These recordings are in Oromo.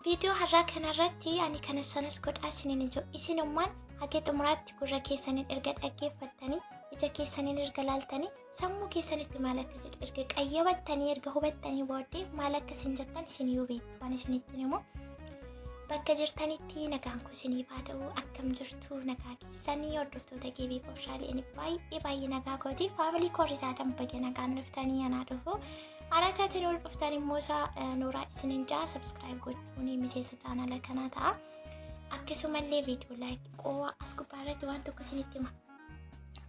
Video har'a kanarratti ani kana sanas godhaa isiniin jiru. Isinummaan hanga xumuraatti gurra keessaniin erga dhaggeeffattanii, ija keessaniin erga laaltanii, sammuu keessanitti maal akka jedhu erga qayyabattanii, erga hubattanii booddee maal akka isin jettan isinii beektu. Waan isinitti immoo bakka jirtanitti nagaan kun isinii haa ta'u. Akkam jirtu nagaa keessanii hordoftoota GB Koofshaalee baay'ee nagaa kooti. Faamilii koorrisaatan baga nagaan dhuftanii anaa dhufu. Araataatiin ol dhuftan immoo Nooraa isiniin jaa subscribe gochuun miseensa chaanala kanaa ta'a. Akkasumallee viidiyoo like qoowa as gubbaarratti waan tokko isinitti hima.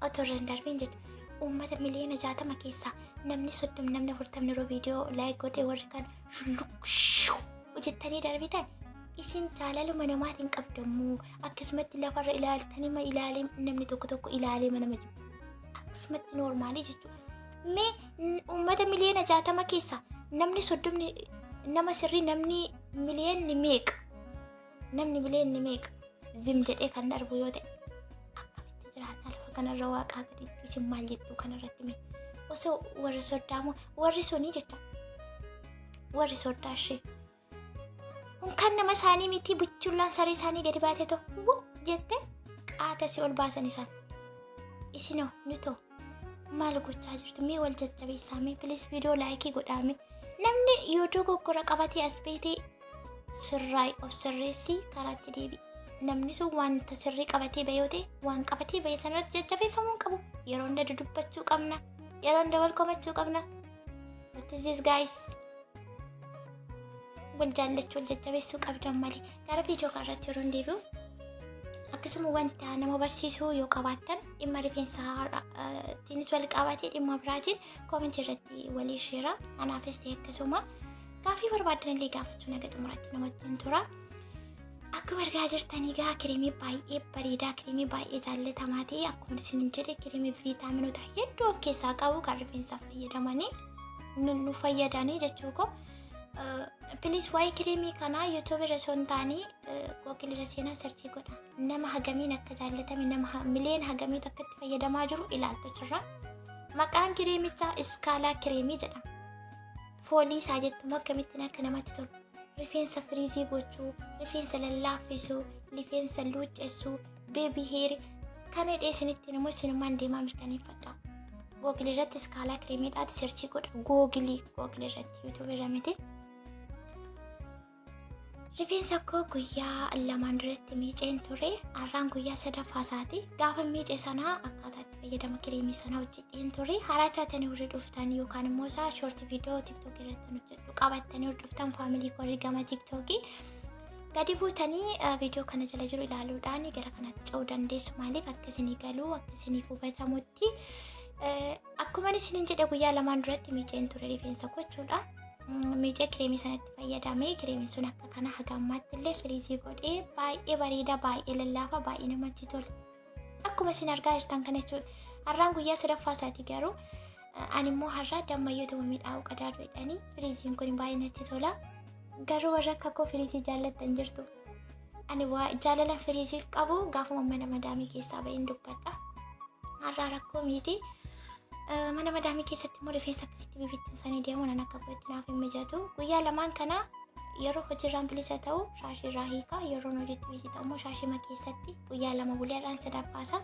Otoo irra hin darbiin jechuudha. Uummata miliyoona 60 keessaa namni 30 namni 40 yeroo viidiyoo like godhee warri kan shulluq hojjettanii darbitan isin jaalaluma namaatiin qabdamuu akkasumatti lafarra ilaaltanii ilaalee namni tokko ilaalee nama jibu. Akkasumatti noormaalii jechuudha. Uummata miliyoona 60 keessaa namni 30 nama sirrii namni miliyoonni meeqa? Namni miliyoonni meeqa? Zim jedhee kan darbu yoo ta'e akkamitti jiraanna lafa kanarra waaqaa gaditti isin maal jettu kanarratti mee? Osoo warri soddaamu warri sunii jecha warri soddaashee kan nama isaanii miti buchullaan saree isaanii gadi baatee ta'u jette qaata si ol baasan isaan isinoo ni ta'u. Maal gochaa jirtu mee wal jajjabeessaa mee please viidiyoo laayikii godhaame namni yoo dogoggora qabatee as beetee sirraay of sirreessii karaatti deebi. Namni sun wanta sirrii qabatee bayoo ta'e waan qabatee baye sanarratti jajjabeeffamuu qabu. Yeroo hunda dudubbachuu qabna, yeroo hunda wal komachuu qabna. What is this guys? Wal jaallachuu wal jajjabeessuu qabdan malee gara viidiyoo kanarratti yeroo deebi'u akkasuma wanta nama barsiisuu yoo qabaattan dhimma rifeensaatiinis wal qabatee dhimma biraatiin koomentii irratti walii sheera. Anaafis ta'e akkasuma gaaffii barbaadan illee gaafachuu naga xumuraatti namatti hin tura. Akkuma argaa jirtanii gaa kireemii baay'ee bareedaa kireemii baay'ee jaallatamaa ta'e akkuma isin jedhe kireemii viitaaminota hedduu of keessaa qabu kan rifeensaaf fayyadamanii nu fayyadanii jechuudha. Please waa'ee kireemii kanaa YouTube irra osoo hin taane Google irra seenaa searchii godha. Nama hagamiin akka jaallatame nama miliyoona hagamiitu akka itti fayyadamaa jiru ilaaltu jirra. Maqaan kireemichaa iskaalaa kireemii jedhama. Foolii isaa jettumoo akkamittiin akka namatti tolu. Rifeensa firiizii gochuu, rifeensa lallaaffisuu, rifeensa luuccessuu, beebii heeri kana dheessinittiin immoo isinumaan deemaa mirkaneeffadha. Google irratti iskaalaa kireemiidhaati searchii godha. Google irratti YouTube irra miti. Rifeensa koo guyyaa lamaan duratti miiceen ture. Har'aan guyyaa sadaffaa isaati. Gaafa miicee sanaa akkaataa itti fayyadama kireemii sanaa hojjedheen ture. Haraa taatanii warri dhuftan yookaan immoo isaa short viidiyoo TikTok irratti hojjedhu qabattanii warri dhuftan faamilii korii gama TikTokii gadi buutanii viidiyoo kana jala jiru ilaaluudhaan gara kanatti ce'uu dandeessu. Maaliif akkasinii galuu akkasiniif hubatamutti akkuma isiniin jedhe guyyaa lamaan duratti miiceen ture rifeensa koo jechuudha. Miicee kireemii sanatti fayyadamee kireemiin sun akka kana hagammaatti illee firiizii godhee baay'ee bareeda baay'ee lallaafa baay'ee namatti tola. Akkuma isin argaa jirtan kana jechuudha. Har'aan guyyaa sadaffaa isaati garuu ani immoo har'a dammayyoota miidhaa'uu qadaaduu jedhanii firiiziin kun baay'ee natti tola. Garuu warra akka koo firiizii jaallattan jirtu. Ani jaalalan firiiziif qabu gaafuma mana madaamii keessaa ba'een dubbadha. Har'a rakkoo miti. Mana madaamii keessatti immoo rifeensa akkasitti bibittinsanii deemuun an akka gootti naaf hin mijatu. Guyyaa lamaan kana yeroo hojiirraan bilisa ta'u shaashiirraa hiikaa yeroon hojiitti bisita immoo shaashima keessatti guyyaa lama buleedhaan sadaffaasa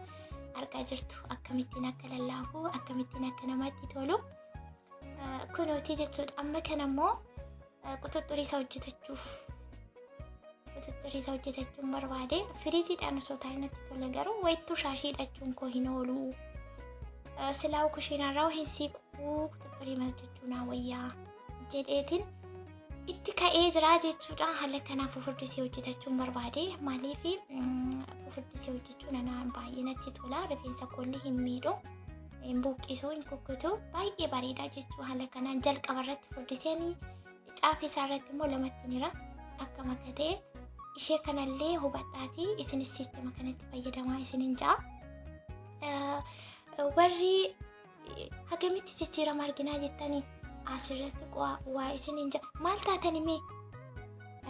argaa jirtu akkamittiin akka lallaafu akkamittiin akka namatti tolu kunuutii jechuudha. Amma kana immoo quxuxurii isaa hojjetachuun barbaade firiiziidhaan osoo taa'ee natti tola garuu wayittuu shaashii hidhachuun koo hin oolu. Silaa kushiinarraa hin siquu quxuxurii hojjechuu naa wayyaa jedheetiin itti ka'ee jira jechuudha. Haala kanaaf fufurdisee hojjetachuun barbaade. Maaliif fufurdisee hojjechuun ana baay'ee natti tola. Rifeensa koollee hin miidhu, hin buqqisuu, hin kukkutu baay'ee bareeda jechuudha. Haala kanaan jalqaba irratti furdiseen caafii isaa irratti immoo lamatti jira akka makatee ishee kanallee hubadhaati. Isinis siistema kanatti fayyadamaa isiniin ja'a. Warri hagamitti jijjiirama arginaa jettanii asirratti waa isiniin ja'a. Maal taatanii mee?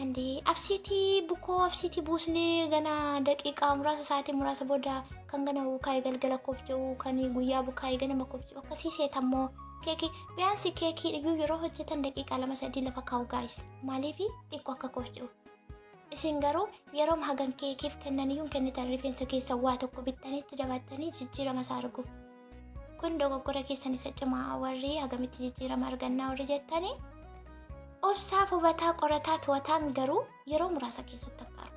Andee absiitii bukoo absiitii buusnee gana daqiiqaa muraasa sa'aatii muraasa booda kan gana bukaa'ee galgala koof jedhu kan guyyaa bukaa'ee ganama koof jedhu akkasii seetammoo keekii biyaansi keekii iyyuu yeroo hojjetan daqiiqaa 2-3 lafa kaa'u gaayis. Maaliif xiqqoo akka koof jedhu Isin garuu yeroo hagan keekiif kennaniyyuun kennitan rifeensa keessa waa tokko bittanitti dabattanii jijjiirama isaa arguuf. Kun dogoggora keessan isa cimaa warri hagamitti jijjiirama argannaa warri jettanii obsaaf hubataa qorataa to'ataan garuu yeroo muraasa keessatti akkaaru.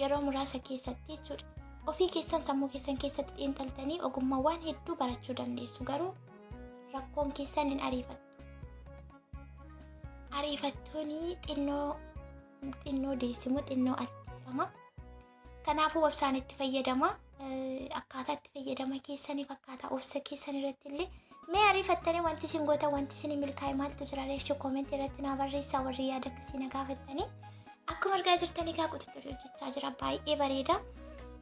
Yeroo muraasa keessatti jechuudha. Ofii keessan sammuu keessan keessatti xiinxaltanii ogummaawwan hedduu barachuu dandeessu garuu rakkoon keessan hin ariifattu. Ariifattuuni xinnoo deessimu xinnoo atti jedhama. Kanaafuu obsaan itti fayyadama. Akkaataa itti fayyadama keessaniif akkaataa obsa keessan irratti illee mee ariifattanii wanti isin gootan wanti isin milkaa'e maaltu jira reeshoo koomentii irratti naa barreessaa warri yaada akkasii na gaafattanii. Akkuma argaa jirtanii kaa qututturii hojjechaa jira baay'ee bareeda.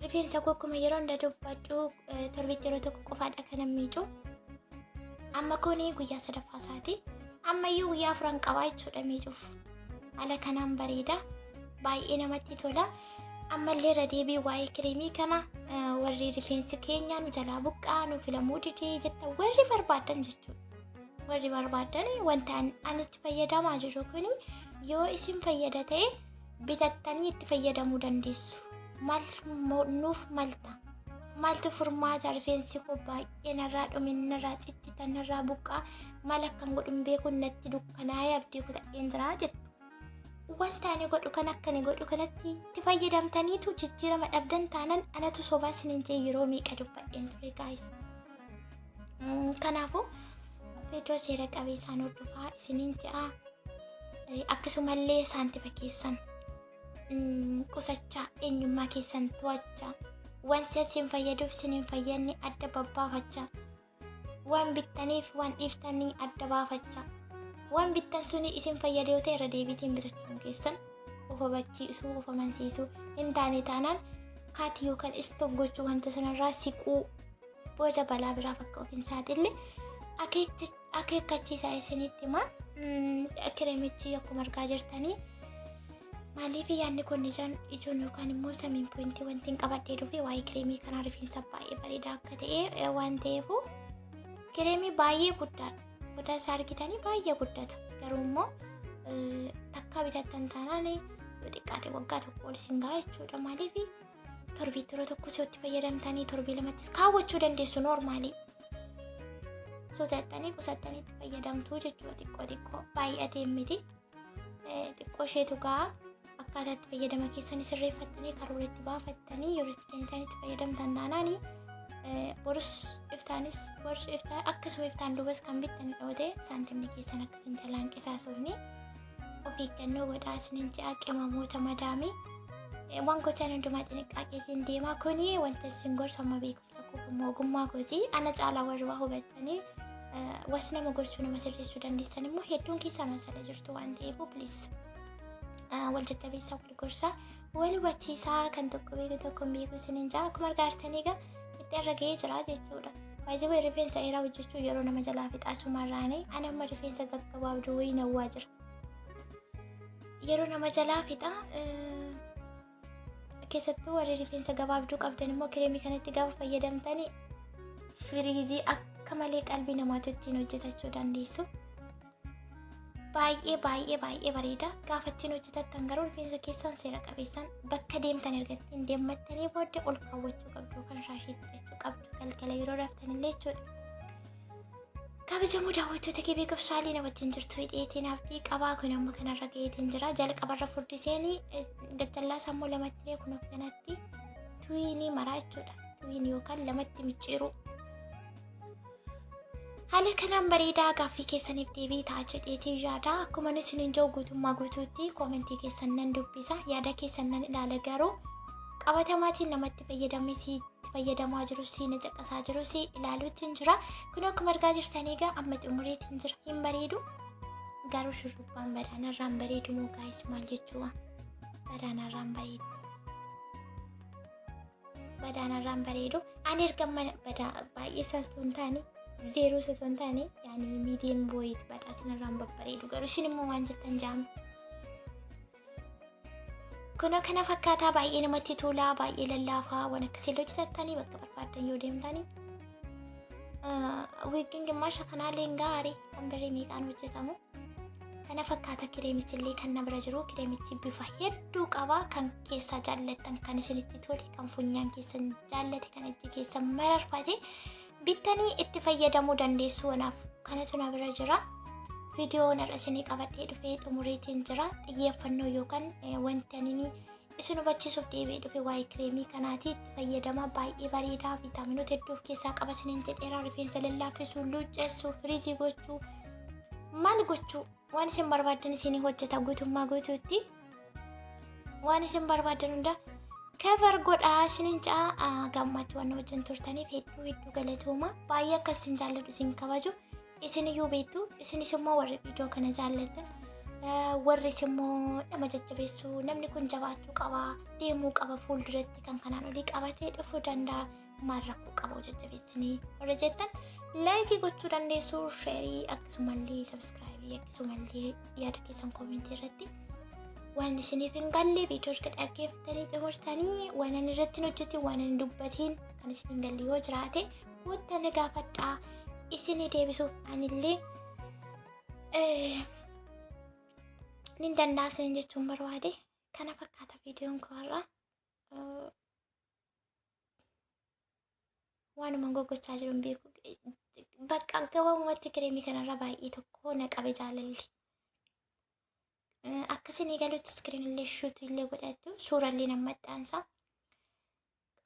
Rifeensa koo akkuma yeroo hunda dubbadhu torbeetti yeroo tokko qofaadha kan miicu. Amma kuni guyyaa sadaffaa isaati. Ammayyuu guyyaa afuran qabaa jechuudha miicuuf. Haala kanaan bareeda. Baay'ee namatti tola. Ammallee irra deebii waa'ee kireemii kana warri rifeensi keenya nu jalaa buqqaa nu filamuu didee jettan warri barbaadan jechuudha. Warri barbaadan wanta ani itti fayyadamaa jiru kuni yoo isin fayyada ta'e bitattanii itti fayyadamuu dandeessu. Nuuf malta. Maaltu furmaata rifeensi koo baay'ee narraa dhumin narraa ciccitan narraa buqqaa maal akkan godhun beekuun natti dukkanaa'ee abdii kutadheen jira jettu. Wanta ani godhu kan akka ani godhu kanatti itti fayyadamtaniitu jijjiirama dhabdan taanan anatu sobaa isiniin jee yeroo meeqa dubbadheen ture guys. Kanaafuu viidiyoo seera qabeessaan hordofaa isiniin je'a. Akkasumallee saantifa keessan qusachaa eenyummaa keessan to'achaa wanti isin fayyaduuf isiniin fayyadne adda babbaafachaa waan bittaniif waan dhiiftanii adda baafachaa waan bittan suni isin fayyade yoo ta'e irra deebiitiin bitachuun keessan of hubachiisuu of amansiisuu hin taane taanaan kaatii yookaan istoop gochuu wanta sanarraa siquu booda balaa biraaf akka of hin saaxille akeekkachiisaa isinitti himaa. Kireemichi akkuma argaa jirtanii maaliif yaadni kun ijoon yookaan immoo samiin poointii wanti hin qabadhee dhufe waa'ee kireemii kanaa rifeensa baay'ee bareedaa akka ta'e waan ta'eefu kireemii baay'ee guddaadha. Goda isaa argitanii baay'ee guddata. Garuu immoo takka bitattan taanaan yoo xiqqaate waggaa tokko ol isin ga'a jechuudha. Maaliif torbeetti yeroo tokko si'otti fayyadamtanii torbee lamattis kaawwachuu dandeessu noormaalii. Sotattanii qusattanii itti fayyadamtuu jechuudha xiqqoo baay'atee miti. Xiqqoo isheetu ga'a. Akkaataa itti fayyadama keessan sirreeffattanii karoora itti baafattanii yeroo itti kennitanii itti fayyadamtan taanaan borus iftaanis warri iftaan akkasuma iftaan dubas kan bittan dhoote saantimni keessan akkasiin jalaan qisaasofni of eeggannoo godhaa isiniin je'a qimamoota madaamii waan gochaan hundumaa xinniqqaaqiitiin deemaa kuni wanta isin gorsa amma beekumsa koo ogummaa kooti ana caalaa warri waa hubattanii was nama gorsuu nama sirreessuu dandeessan immoo hedduun keessan asala jirtu waan ta'eef please wal jajjabeessaa wal gorsaa wal hubachiisaa kan tokko beeku tokko hin beeku isiniin je'a akkuma argaartanii egaa irra ga'ee jira jechuudha. Baay'ee rifeensa dheeraa hojjechuu yeroo nama jalaa fixaasumarraani ani amma rifeensa gaggabaabduu wayii nawwaa jira. Yeroo nama jalaa fixa keessattuu warri rifeensa gabaabduu qabdan immoo kireemii kanatti gaafa fayyadamtanii firiizii akka malee qalbii namaatti ittiin hojjetachuu dandeessu. Baay'ee bareeda. Gaafa ittiin hojjetattan garuu rifeensa keessan seera qabeessaan bakka deemtan ergattiin deemmattanii booddee ol kaawwachuu qabdu kan shaashii hidhachuu qabdu galgala yeroo raftan illee jechuudha. Kabajamoo daawwattoota kee beekumsaalii na wajjin jirtu hidheetiin abdii qabaa kun amma kanarra ga'eetiin jira. Jalqabarra furdiseenii gachallaa sammuu lamatti kun of kanatti tuwiinii maraa jechuudha. Tuwiinii yookaan lamatti micciiruu. Haala kanaan bareedaa gaaffii keessaniif deebii ta'a jedheetii yaada. Akkuma isiniin jiru guutummaa guutuutti koomentii keessan nan dubbisa. Yaada keessan nan ilaala garuu qabatamaatiin namatti fayyadamaa jiru na caqasaa jiru ilaaluutiin jira. Kun akkuma argaa jirtanii egaa amma xumureetiin jira. Hin bareedu garuu shurrubbaan badaanarraan bareedu moo gaayis maal jechuudha? Badaanarraan bareedu. Badaanarraan bareedu. Ani erga baay'ee saastuu hin taane zeeroo saton taane yaani medium boyit badhaasnarraan babbareedu garuu isin immoo waan jettan jaame. Kun kana fakkaataa baay'ee namatti tolaa baay'ee lallaafaa waan akkasii hojjetattanii bakka barbaadan yoo deemtanii wiigiin gimmaasha kanaallee gaarii kan birrii meeqaan hojjetamu kana fakkaata kireemichillee kan na bira jiru. Kireemichi bifa hedduu qaba. Kan keessa jaallattan kan isinitti tole kan funyaan keessan jaallate kan ijji keessan mararfate bittanii itti fayyadamuu dandeessu. Kanaaf kanatu na bira jira. Viidiyoon irra isinii qabadhee dhufee xumureetiin jira. Xiyyeeffannoo yookaan wanti ani isin hubachiisuuf deebi'ee dhufe waa'ee kireemii kanaati. Itti fayyadama baay'ee bareedaa viitaaminoota hedduu of keessaa qaba isiniin jedheera. Rifeensa lallaaffisuu, luuccessuu, firiizii gochuu, maal gochuu waan isin barbaadan isinii hojjeta guutummaa guutuutti. Waan isin barbaadan hunda kabar godhaa isiniin ja'a. Gammachuu waan wajjin turtaniif hedduu galatooma. Baay'ee akka isin jaalladhu isin kabaju isin iyyuu beektu. Isinis immoo warri viidiyoo kana jaallattan warri immoo nama jajjabeessuu namni kun jabaachuu qaba deemuu qaba fuulduratti kan kanaan olii qabatee dhufuu danda'a maal rakkoo qabu jajjabeessinii warra jettan laayikii gochuu dandeessu. Sheerii akkasumallee sabskiraayibii akkasumallee yaada keessan koomentii irratti waan isiniif hin galle viidiyoo erga dhaggeeffatanii xumurtanii waan ani irratti hojjete waan ani dubbatiin kan isin hin galle yoo jiraate guuttanii gaafadhaa isinii deebisuuf anillee nin dandaasan jechuun barbaade. Kana fakkaata viidiyoon koorraa waanuma goggochaa jiru hin beeku. Bakka gabaabumatti kireemii kanarra baay'ee tokko na qabe jaalalli. Akkasiin eegalutti iskiriinillee shuutu illee godhattu suurallee nama maxxansa.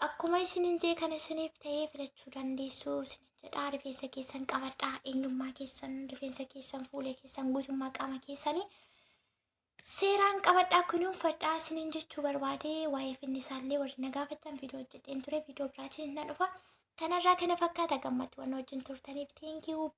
Akkuma isinin jee kana isiniif ta'ee filachuu dandeessu isinin jedhaa. Rifeensa keessan qabadhaa eenyummaa keessan rifeensa keessan fuula keessan guutummaa qaama keessanii seeraan qabadhaa kunuunfadhaa isiniin jechuu barbaade. Waa'ee finnisaallee warri na gaafatan viidiyoo hojjedheen ture. Viidiyoo biraatiin nan dhufa. Kanarraa kana fakkaata gammachuu waan wajjin turtaniif thank you.